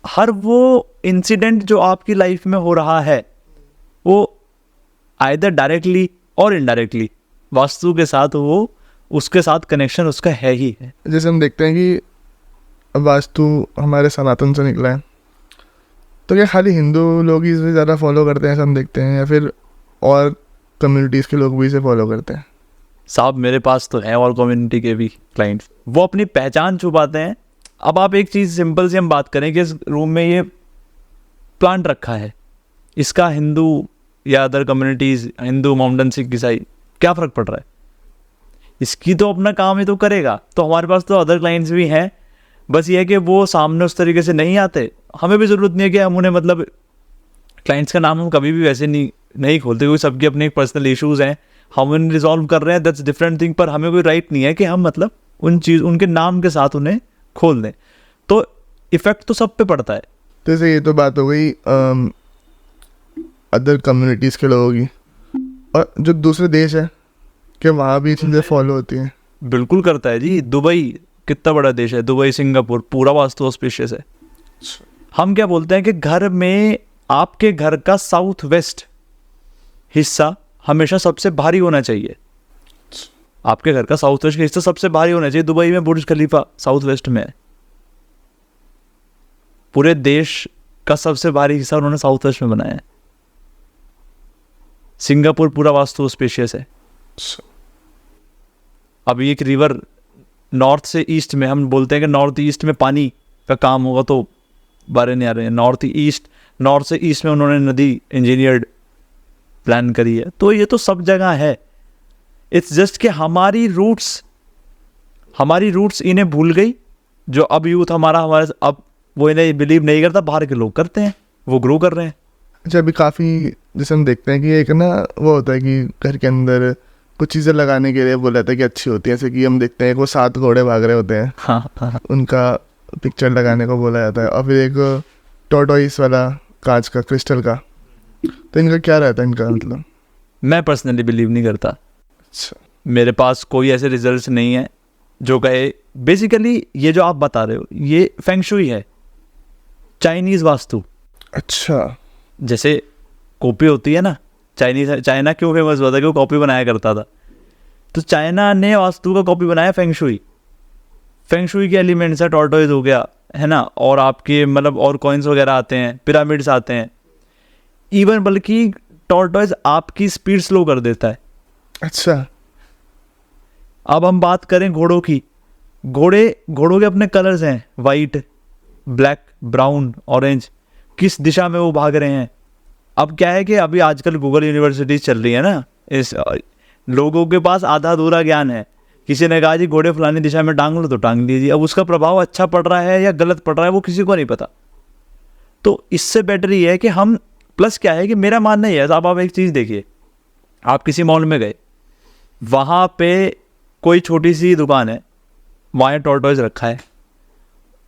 हर वो इंसिडेंट जो आपकी लाइफ में हो रहा है वो आइदर डायरेक्टली और इनडायरेक्टली वास्तु के साथ, वो उसके साथ कनेक्शन उसका है ही है। जैसे हम देखते हैं कि वास्तु हमारे सनातन से निकला है, तो क्या खाली हिंदू लोग ही इसे ज़्यादा फॉलो करते हैं ऐसा हम देखते हैं, या फिर और कम्युनिटीज़ के लोग भी इसे फॉलो करते हैं? साहब मेरे पास तो हैं और कम्युनिटी के भी क्लाइंट्स, वो अपनी पहचान छुपाते हैं। अब आप एक चीज़ सिंपल सी हम बात करें कि इस रूम में ये प्लांट रखा है, इसका हिंदू या other communities, Hindu, Mohammedan, Sikh, ईसाई, क्या फ़र्क पड़ रहा है? इसकी तो अपना काम ही तो करेगा। तो हमारे पास तो अदर क्लाइंट्स भी हैं, बस ये है कि वो सामने उस तरीके से नहीं आते। हमें भी ज़रूरत नहीं है कि हम उन्हें, मतलब क्लाइंट्स का नाम हम कभी भी वैसे नहीं खोलते, क्योंकि सबके अपने एक पर्सनल इश्यूज़ हैं, हम उन्हें रिजॉल्व कर रहे हैं, दैट्स डिफरेंट थिंग। पर हमें कोई राइट नहीं है कि हम मतलब उनके नाम के साथ उन्हें खोल दें। तो इफ़ेक्ट तो सब पे पड़ता है। तो जैसे ये तो बात हो गई अदर कम्युनिटीज़ के लोगों की, और जो दूसरे देश है कि वहाँ भी चीज़ें फॉलो होती हैं? बिल्कुल करता है जी। दुबई कितना बड़ा देश है, दुबई, सिंगापुर, पूरा वास्तु ऑस्पिशियस है। हम क्या बोलते हैं कि घर में आपके घर का साउथ वेस्ट हिस्सा हमेशा सबसे भारी होना चाहिए। आपके घर का साउथ वेस्ट का हिस्सा सबसे भारी होना चाहिए। दुबई में बुर्ज खलीफा साउथ वेस्ट में है, पूरे देश का सबसे भारी हिस्सा उन्होंने साउथ वेस्ट में बनाया है। सिंगापुर पूरा वास्तु स्पेशियस है। अभी एक रिवर नॉर्थ से ईस्ट में, हम बोलते हैं कि नॉर्थ ईस्ट में पानी का काम होगा तो बारे नहीं आ रहे हैं, नॉर्थ से ईस्ट में उन्होंने नदी इंजीनियर्ड प्लान करी है। तो ये तो सब जगह है। इट्स जस्ट कि हमारी रूट्स इन्हें भूल गई। जो अब यूथ हमारे अब वो इन्हें बिलीव नहीं करता, बाहर के लोग करते हैं, वो ग्रो कर रहे हैं। अच्छा, अभी काफ़ी जैसे हम देखते हैं कि एक ना वो होता है कि घर के अंदर कुछ चीज़ें लगाने के लिए बोला जाता है कि अच्छी होती है, जैसे कि हम देखते हैं कि वो 7 घोड़े भाग रहे होते हैं, हाँ। उनका पिक्चर लगाने को बोला जाता है। और फिर एक टॉर्टोइस वाला कांच का, क्रिस्टल का, तो इनका क्या रहता है इनका मतलब? मैं पर्सनली बिलीव नहीं करता। अच्छा, मेरे पास कोई ऐसे रिजल्ट्स नहीं है जो कहे। बेसिकली ये जो आप बता रहे हो ये फेंग शुई है, चाइनीज़ वास्तु। अच्छा, जैसे कॉपी होती है ना, चाइना क्यों फेमस हुआ था? कि वो कॉपी बनाया करता था। तो चाइना ने वास्तु का कॉपी बनाया फेंग शुई। फेंग शुई के एलिमेंट्स है, टॉर्टोइज हो गया है ना, और आपके मतलब और कॉइन्स वगैरह आते हैं, पिरामिड्स आते हैं इवन, बल्कि टॉर्टोइज आपकी स्पीड स्लो कर देता है। अच्छा, अब हम बात करें घोड़ों की। घोड़ों के अपने कलर्स हैं, वाइट, ब्लैक, ब्राउन, ऑरेंज। किस दिशा में वो भाग रहे हैं अब क्या है कि अभी आजकल गूगल यूनिवर्सिटीज चल रही है ना, इस लोगों के पास आधा अधूरा ज्ञान है। किसी ने कहा जी घोड़े फलानी दिशा में टांग लो तो टांग दीजिए, अब उसका प्रभाव अच्छा पड़ रहा है या गलत पड़ रहा है वो किसी को नहीं पता। तो इससे बेटर ये है कि हम, प्लस क्या है कि मेरा मानना ये है, अब आप एक चीज़ देखिए, आप किसी मॉल में गए, वहाँ पे कोई छोटी सी दुकान है, वहाँ टॉर्टोइज रखा है,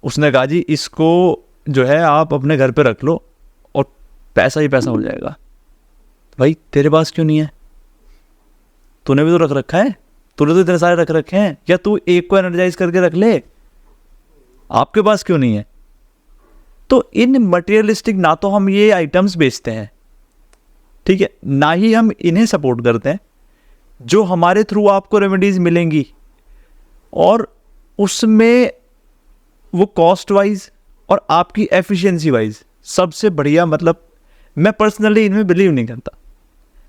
उसने कहा जी इसको जो है आप अपने घर पे रख लो और पैसा ही पैसा हो जाएगा। भाई तेरे पास क्यों नहीं है? तूने भी तो रख रखा है, तूने तो इतने सारे रख रखे हैं, या तू एक को एनर्जाइज करके रख ले, आपके पास क्यों नहीं है? तो इन मटेरियलिस्टिक, ना तो हम ये आइटम्स बेचते हैं, ठीक है, ना ही हम इन्हें सपोर्ट करते हैं, जो हमारे थ्रू आपको रेमेडीज मिलेंगी और उसमें वो कॉस्ट वाइज और आपकी एफिशिएंसी वाइज सबसे बढ़िया, मतलब मैं पर्सनली इनमें बिलीव नहीं करता।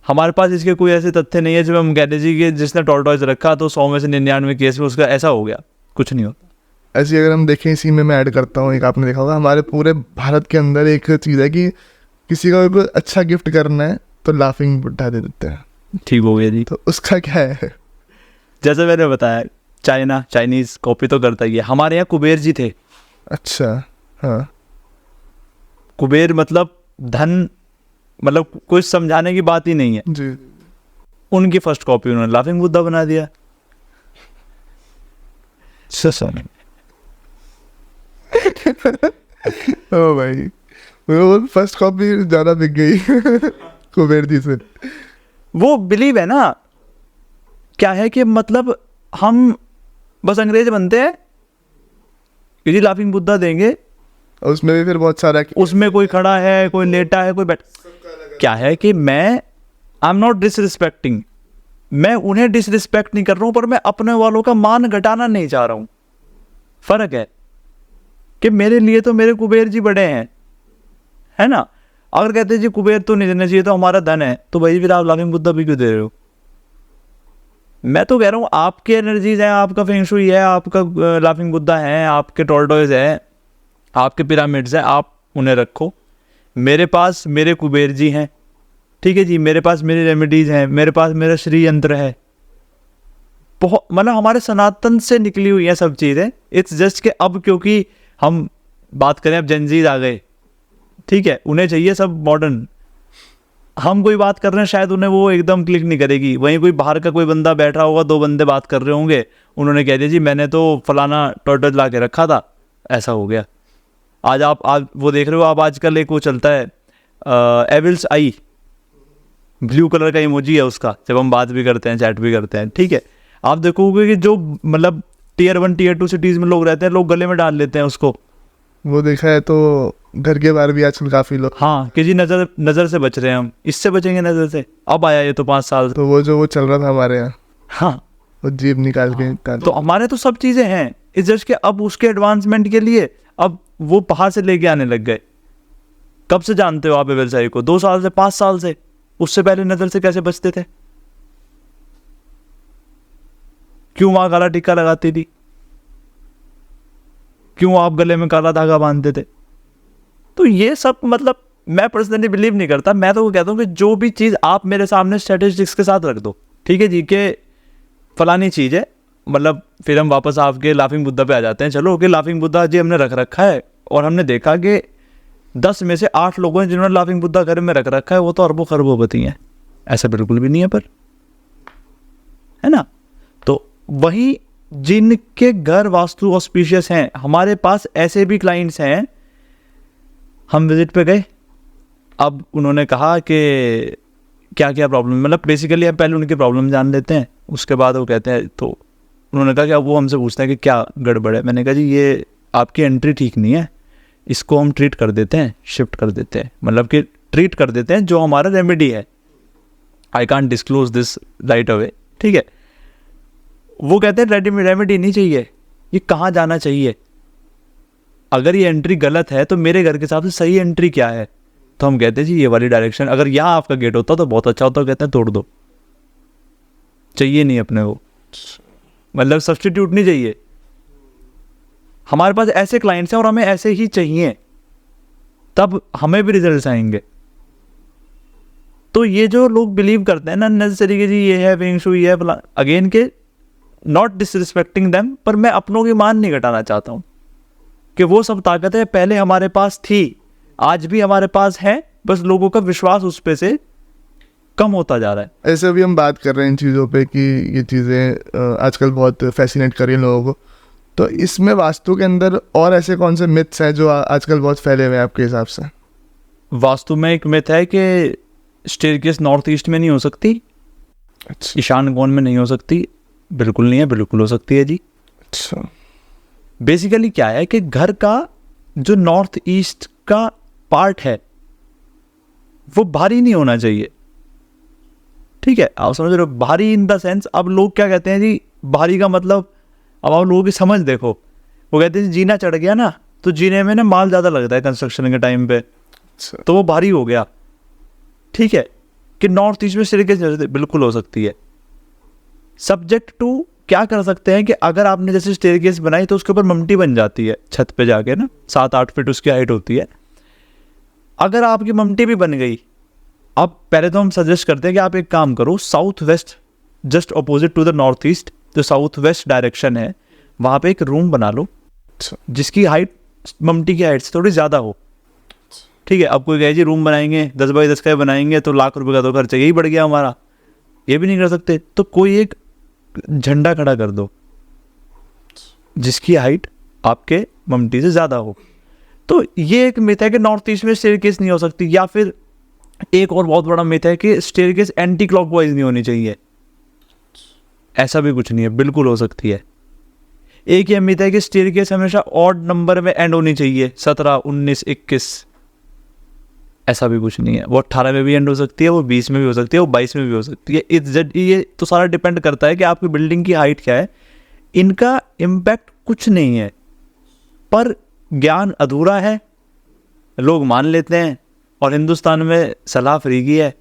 हमारे पास इसके कोई ऐसे तथ्य नहीं है जब हम कहते जी कि जिसने टॉर्टोइज रखा तो 100 में से 99 केस में उसका ऐसा हो गया, कुछ नहीं होता। ऐसे अगर हम देखें, इसी में मैं ऐड करता हूँ, एक आपने देखा होगा हमारे पूरे भारत के अंदर एक चीज़ है कि किसी का कोई अच्छा गिफ्ट करना है तो लाफिंग बुड्ढा दे देते हैं। ठीक हो गया जी। तो उसका क्या है? जैसे मैंने बताया, चाइनीज कॉपी तो करता ही है। हमारे यहाँ कुबेर जी थे। अच्छा, हाँ। कुबेर मतलब धन, मतलब कुछ समझाने की बात ही नहीं है जी। उनकी फर्स्ट कॉपी उन्होंने लाफिंग बुद्धा बना दिया। ओ भाई, वो फर्स्ट कॉपी ज़्यादा बिक गई कुबेर जी से। वो बिलीव है ना, क्या है कि मतलब हम बस अंग्रेज बनते हैं कि जी लाफिंग बुद्धा देंगे, और उसमें भी फिर बहुत सारा उसमें कोई खड़ा है, कोई लेटा है, कोई बैठ, क्या है कि मैं आई एम नॉट डिसरिस्पेक्टिंग, मैं उन्हें डिसरिस्पेक्ट नहीं कर रहा हूं, पर मैं अपने वालों का मान घटाना नहीं चाह रहा हूं। फर्क है कि मेरे लिए तो मेरे कुबेर जी बड़े हैं, है ना। अगर कहते जी कुबेर तो नहीं देना चाहिए, तो हमारा धन है, तो भाई फिर आप लाफिंग बुद्धा भी क्यों दे रहे हो? मैं तो कह रहा हूँ आपके एनर्जीज हैं, आपका फेंग शुई है, आपका लाफिंग बुद्धा है, आपके टॉर्टोइज है, आपके पिरामिड्स हैं, आप उन्हें रखो। मेरे पास मेरे कुबेर जी हैं, ठीक है जी, मेरे पास मेरी रेमेडीज हैं, मेरे पास मेरा श्री यंत्र है, बहुत, मतलब हमारे सनातन से निकली हुई है सब चीज़ें। इट्स जस्ट कि अब क्योंकि हम बात करें, अब जेनजीज आ गए, ठीक है, उन्हें चाहिए सब मॉडर्न। हम कोई बात कर रहे हैं, शायद उन्हें वो एकदम क्लिक नहीं करेगी। वहीं कोई बाहर का कोई बंदा बैठा होगा, 2 बंदे बात कर रहे होंगे, उन्होंने कह दिया जी मैंने तो फलाना टॉर्टोइज ला के रखा था, ऐसा हो गया। आज आप वो देख रहे हो, आप आजकल एक वो चलता है एविल्स आई, ब्लू कलर का इमोजी है उसका, जब हम बात भी करते हैं, चैट भी करते हैं, ठीक है, आप देखोगे कि जो मतलब Tier 1 Tier 2 सिटीज़ में लोग रहते हैं, लोग गले में डाल लेते हैं उसको। वो देखा है तो घर के बाहर भी आजकल काफ़ी लोग, हाँ कि जी नज़र से बच रहे हैं, हम इससे बचेंगे नज़र से। अब आया ये तो 5 साल। तो वो चल रहा था हमारे यहाँ, हाँ, वो जीभ निकाल के तो हमारे तो सब चीज़ें हैं, इस जस्ट के अब उसके एडवांसमेंट के लिए अब वो बाहर से लेके आने लग गए। कब से जानते हो आप व्यवसाय को? 2 साल से, 5 साल से। उससे पहले नज़र से कैसे बचते थे? क्यों वहां काला टिक्का लगाती थी? क्यों आप गले में काला धागा बांधते थे? तो ये सब मतलब मैं पर्सनली बिलीव नहीं करता। मैं तो वो कहता हूँ कि जो भी चीज़ आप मेरे सामने स्टैटिस्टिक्स के साथ रख दो, ठीक है जी, के फलानी चीज़ है, मतलब फिर हम वापस आपके लाफिंग बुद्धा पे आ जाते हैं। चलो कि लाफिंग बुद्धा जी हमने रख रखा है, और हमने देखा कि 10 में से 8 लोगों ने जिन्होंने लाफिंग बुद्धा घर में रख रखा है वो तो अरबों खरबोपति हैं। ऐसा बिल्कुल भी नहीं है, पर है ना। तो वही जिनके घर वास्तु ऑस्पिशियस हैं, हमारे पास ऐसे भी क्लाइंट्स हैं, हम विजिट पे गए, अब उन्होंने कहा कि क्या क्या प्रॉब्लम, मतलब बेसिकली हम पहले उनकी प्रॉब्लम जान लेते हैं, उसके बाद वो कहते हैं, तो उन्होंने कहा कि अब वो हमसे पूछते हैं कि क्या गड़बड़ है। मैंने कहा जी ये आपकी एंट्री ठीक नहीं है, इसको हम ट्रीट कर देते हैं, शिफ्ट कर देते हैं, मतलब कि ट्रीट कर देते हैं, जो हमारा रेमेडी है। I can't disclose this right away, ठीक है। वो कहते हैं रेमेडी नहीं चाहिए, ये कहाँ जाना चाहिए, अगर ये एंट्री गलत है तो मेरे घर के हिसाब से सही एंट्री क्या है? तो हम कहते हैं जी ये वाली डायरेक्शन, अगर यहाँ आपका गेट होता तो बहुत अच्छा होता। कहते हैं तोड़ दो, चाहिए नहीं अपने को, मतलब सब्स्टिट्यूट नहीं चाहिए। हमारे पास ऐसे क्लाइंट्स हैं और हमें ऐसे ही चाहिए, तब हमें भी रिजल्ट्स आएंगे। तो ये जो लोग बिलीव करते हैं ना नेसेसरी कि जी ये है फेंग शुई, ये है अगेन के नॉट डिसरिस्पेक्टिंग देम, पर मैं अपनों की मान नहीं घटाना चाहता हूँ कि वो सब ताकतें पहले हमारे पास थी, आज भी हमारे पास है, बस लोगों का विश्वास उस पे से कम होता जा रहा है। ऐसे भी हम बात कर रहे हैं इन चीज़ों पे कि ये चीज़ें आजकल बहुत फैसिनेट कर रही हैं लोगों को, तो इसमें वास्तु के अंदर और ऐसे कौन से मिथ्स हैं जो आजकल बहुत फैले हुए हैं आपके हिसाब से? वास्तु में एक मिथ है कि स्टेयरकेस नॉर्थ ईस्ट में नहीं हो सकती, अच्छा ईशान कोण में नहीं हो सकती। बिल्कुल नहीं है, बिल्कुल हो सकती है जी। अच्छा। बेसिकली क्या है कि घर का जो नॉर्थ ईस्ट का पार्ट है वो भारी नहीं होना चाहिए, ठीक है, आप समझ रहे हो, भारी इन द सेंस। अब लोग क्या कहते हैं जी, भारी का मतलब, अब आप लोगों की समझ देखो, वो कहते हैं जीना चढ़ गया ना, तो जीने में ना माल ज़्यादा लगता है कंस्ट्रक्शन के टाइम पे, अच्छा तो वो भारी हो गया। ठीक है, कि नॉर्थ ईस्ट में स्टेयरकेस बिल्कुल हो सकती है, सब्जेक्ट टू क्या कर सकते हैं कि अगर आपने जैसे स्टेयरकेस बनाई तो उसके ऊपर ममटी बन जाती है छत पे जाके ना, 7-8 फीट उसकी हाइट होती है। अगर आपकी ममटी भी बन गई, अब पहले तो हम सजेस्ट करते हैं कि आप एक काम करो, south west just opposite to the north east, जो साउथ वेस्ट डायरेक्शन है, वहाँ पे एक रूम बना लो अच्छा जिसकी हाइट ममटी की हाइट से थोड़ी ज़्यादा हो। ठीक है, अब कोई कहे जी रूम बनाएंगे 10 बाई 10 का बनाएंगे तो लाख रुपए का तो खर्चा यही बढ़ गया हमारा, ये भी नहीं कर सकते, तो कोई एक झंडा खड़ा कर दो जिसकी हाइट आपके ममटी से ज़्यादा हो। तो ये एक मिथ है कि नॉर्थ ईस्ट में स्टेयरकेस नहीं हो सकती। या फिर एक और बहुत बड़ा मिथ है कि स्टेयरकेस एंटी क्लॉकवाइज नहीं होनी चाहिए, ऐसा भी कुछ नहीं है, बिल्कुल हो सकती है। एक ये मिथ है कि स्टेयरकेस हमेशा ऑड नंबर में एंड होनी चाहिए, 17, 19, 21, ऐसा भी कुछ नहीं है। वो 18 में भी एंड हो सकती है, वो 20 में भी हो सकती है, वो 22 में भी हो सकती है। ये तो सारा डिपेंड करता है कि आपकी बिल्डिंग की हाइट क्या है। इनका इम्पैक्ट कुछ नहीं है, पर ज्ञान अधूरा है, लोग मान लेते हैं, और हिंदुस्तान में सलाह फ्री की है,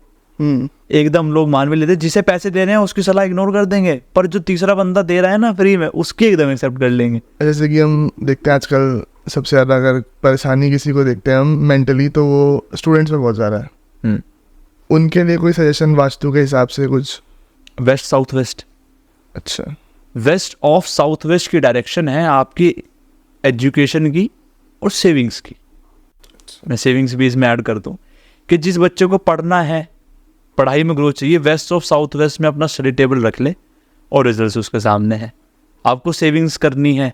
एकदम लोग मान भी लेते हैं। जिसे पैसे दे रहे हैं उसकी सलाह इग्नोर कर देंगे, पर जो तीसरा बंदा दे रहा है ना फ्री में, उसकी एकदम एक्सेप्ट कर लेंगे। जैसे कि हम देखते हैं आजकल सबसे ज़्यादा अगर परेशानी किसी को देखते हैं हम मेंटली, तो वो स्टूडेंट्स में बहुत ज़्यादा है। उनके लिए कोई सजेशन वास्तु के हिसाब से कुछ? वेस्ट साउथ वेस्ट, अच्छा वेस्ट ऑफ साउथ वेस्ट की डायरेक्शन है आपकी एजुकेशन की और सेविंग्स की। मैं सेविंग्स भी इसमें ऐड कर दूं कि जिस बच्चे को पढ़ना है, पढ़ाई में ग्रोथ चाहिए, वेस्ट ऑफ साउथ वेस्ट में अपना स्टडी टेबल रख ले और रिजल्ट उसके सामने है। आपको सेविंग्स करनी है,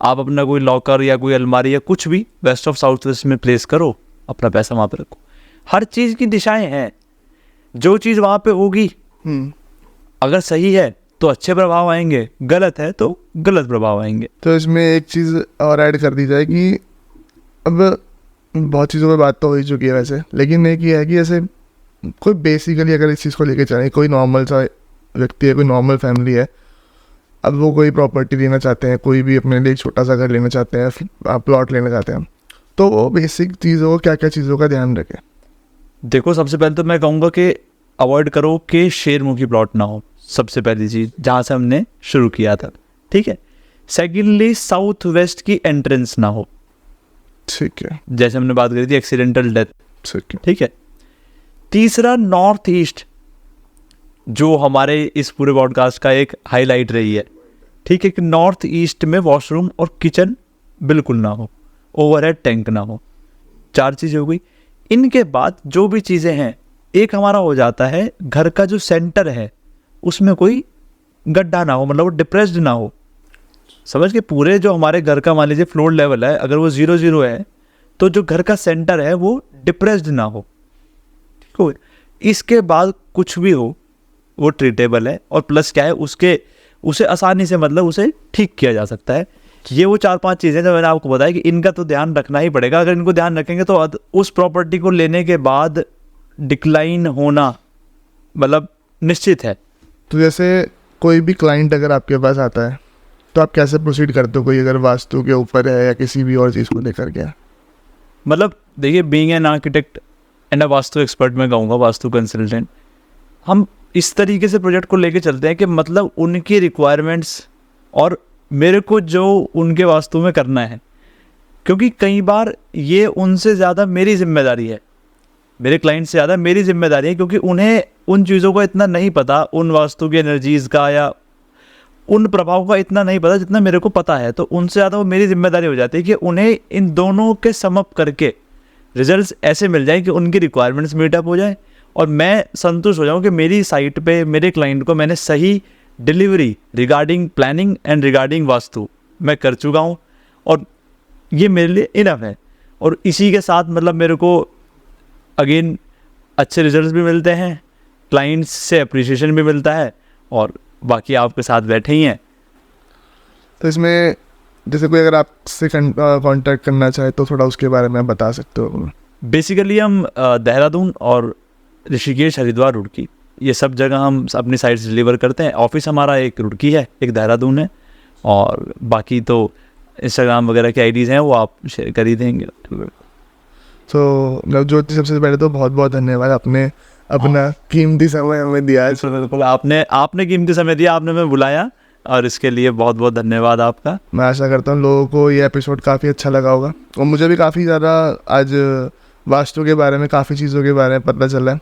आप अपना कोई लॉकर या कोई अलमारी या कुछ भी वेस्ट ऑफ साउथ वेस्ट में प्लेस करो, अपना पैसा वहाँ पे रखो। हर चीज़ की दिशाएं हैं, जो चीज़ वहाँ पे होगी अगर सही है तो अच्छे प्रभाव आएंगे, गलत है तो गलत प्रभाव आएंगे। तो इसमें एक चीज़ और ऐड कर दी जाए कि अब बहुत चीज़ों पे बात तो हो ही चुकी है वैसे, लेकिन एक ये है कि जैसे कोई बेसिकली अगर इस चीज़ को लेके चले, कोई नॉर्मल सा व्यक्ति है, कोई नॉर्मल फैमिली है, अब वो कोई प्रॉपर्टी लेना चाहते हैं, कोई भी अपने लिए एक छोटा सा घर लेना चाहते हैं, प्लॉट लेना चाहते हैं, तो वो बेसिक चीज़ों को क्या क्या चीज़ों का ध्यान रखें? देखो, सबसे पहले तो मैं कहूँगा कि अवॉइड करो कि शेरमुखी प्लॉट ना हो, सबसे पहली चीज़ जहाँ से हमने शुरू किया था। ठीक है, सेकेंडली साउथ वेस्ट की एंट्रेंस ना हो, ठीक है, जैसे हमने बात करी थी एक्सीडेंटल डेथ। ठीक है, ठीक है, तीसरा नॉर्थ ईस्ट, जो हमारे इस पूरे पॉडकास्ट का एक हाईलाइट रही है। ठीक है, कि नॉर्थ ईस्ट में वॉशरूम और किचन बिल्कुल ना हो, ओवरहेड टैंक ना हो। 4 चीज़ें हो गई। इनके बाद जो भी चीज़ें हैं, एक हमारा हो जाता है घर का जो सेंटर है उसमें कोई गड्ढा ना हो, मतलब वो डिप्रेस्ड ना हो। समझ के, पूरे जो हमारे घर का मान लीजिए फ्लोर लेवल है, अगर वो 0-0 है तो जो घर का सेंटर है वो डिप्रेस्ड ना हो। ठीक हो, इसके बाद कुछ भी हो वो ट्रीटेबल है, और प्लस क्या है उसे आसानी से, मतलब उसे ठीक किया जा सकता है। ये वो 4-5 चीज़ें जो मैंने आपको बताया कि इनका तो ध्यान रखना ही पड़ेगा। अगर इनको ध्यान रखेंगे तो उस प्रॉपर्टी को लेने के बाद डिक्लाइन होना मतलब निश्चित है। तो जैसे कोई भी क्लाइंट अगर आपके पास आता है तो आप कैसे प्रोसीड करते हो, कोई अगर वास्तु के ऊपर है या किसी भी और चीज़ को लेकर के? मतलब देखिए, being an architect and a vastu expert, मैं कहूँगा वास्तु कंसल्टेंट, हम इस तरीके से प्रोजेक्ट को लेके चलते हैं कि मतलब उनकी रिक्वायरमेंट्स और मेरे को जो उनके वास्तु में करना है, क्योंकि कई बार ये उनसे ज़्यादा मेरी जिम्मेदारी है मेरे क्लाइंट से ज़्यादा मेरी जिम्मेदारी है, क्योंकि उन्हें उन चीज़ों का इतना नहीं पता, उन वास्तु की एनर्जीज़ का या उन प्रभाव का इतना नहीं पता जितना मेरे को पता है। तो उनसे ज़्यादा वो मेरी जिम्मेदारी हो जाती है कि उन्हें इन दोनों के सम अप करके रिजल्ट्स ऐसे मिल जाए कि उनकी रिक्वायरमेंट्स मीटअप हो जाए और मैं संतुष्ट हो जाऊँ कि मेरी साइट पे मेरे क्लाइंट को मैंने सही delivery regarding planning and regarding vastu मैं कर चुका हूँ, और ये मेरे लिए इनफ है। और इसी के साथ मतलब मेरे को अगेन अच्छे रिजल्ट्स भी मिलते हैं, क्लाइंट्स से अप्रिसिएशन भी मिलता है, और बाकी आपके साथ बैठे ही हैं। तो इसमें जैसे कोई अगर आपसे कांटेक्ट करना चाहे तो थोड़ा उसके बारे में आप बता सकते हो? बेसिकली हम देहरादून और ऋषिकेश, हरिद्वार, रुड़की, ये सब जगह हम अपनी साइट से डिलीवर करते हैं। ऑफिस हमारा एक रुड़की है, एक देहरादून है, और बाकी तो इंस्टाग्राम वगैरह की आईडीज़ हैं वो आप शेयर कर ही देंगे। तो नवज्योति, सबसे पहले तो बहुत बहुत धन्यवाद, आपने अपना कीमती समय हमें दिया है। बिल्कुल आपने कीमती समय दिया, आपने हमें बुलाया, और इसके लिए बहुत बहुत धन्यवाद आपका। मैं आशा करता हूँ लोगों को ये एपिसोड काफ़ी अच्छा लगा होगा, और मुझे भी काफ़ी ज़्यादा आज वास्तु के बारे में काफ़ी चीज़ों के बारे में पता चला है,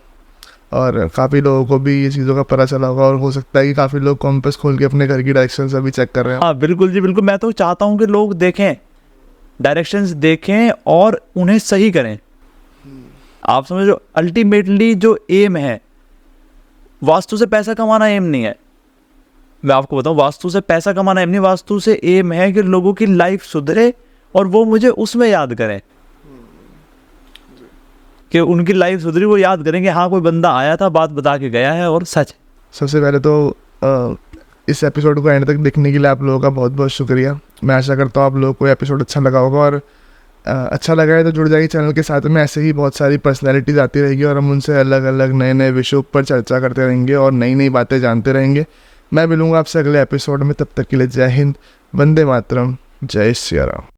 और काफ़ी लोगों को भी ये चीज़ों का पता चला होगा, और हो सकता है कि काफ़ी लोग कॉम्पास खोल के अपने घर की डायरेक्शन अभी चेक कर रहे हैं। हाँ बिल्कुल जी, बिल्कुल। मैं तो चाहता हूँ कि लोग देखें, डायरेक्शंस देखें और उन्हें सही करें। आप समझ लो, अल्टीमेटली जो एम है, वास्तु से पैसा कमाना एम नहीं है। मैं आपको बताऊं, वास्तु से पैसा कमाना एम नहीं, वास्तु से एम है कि लोगों की लाइफ सुधरे और वो मुझे उसमें याद करें, कि उनकी लाइफ सुधरी, वो याद करें कि हाँ कोई बंदा आया था, बात बता के गया है और सच। सबसे पहले तो इस एपिसोड को एंड तक देखने के लिए आप लोगों का बहुत बहुत शुक्रिया। मैं आशा करता हूँ आप लोगों को एपिसोड अच्छा लगा होगा, और अच्छा लगा है तो जुड़ जाइए चैनल के साथ में। ऐसे ही बहुत सारी पर्सनैलिटीज़ आती रहेगी और हम उनसे अलग अलग नए नए विषयों पर चर्चा करते रहेंगे और नई नई बातें जानते रहेंगे। मैं मिलूँगा आपसे अगले एपिसोड में, तब तक के लिए जय हिंद, वंदे मातरम, जय श्री राम।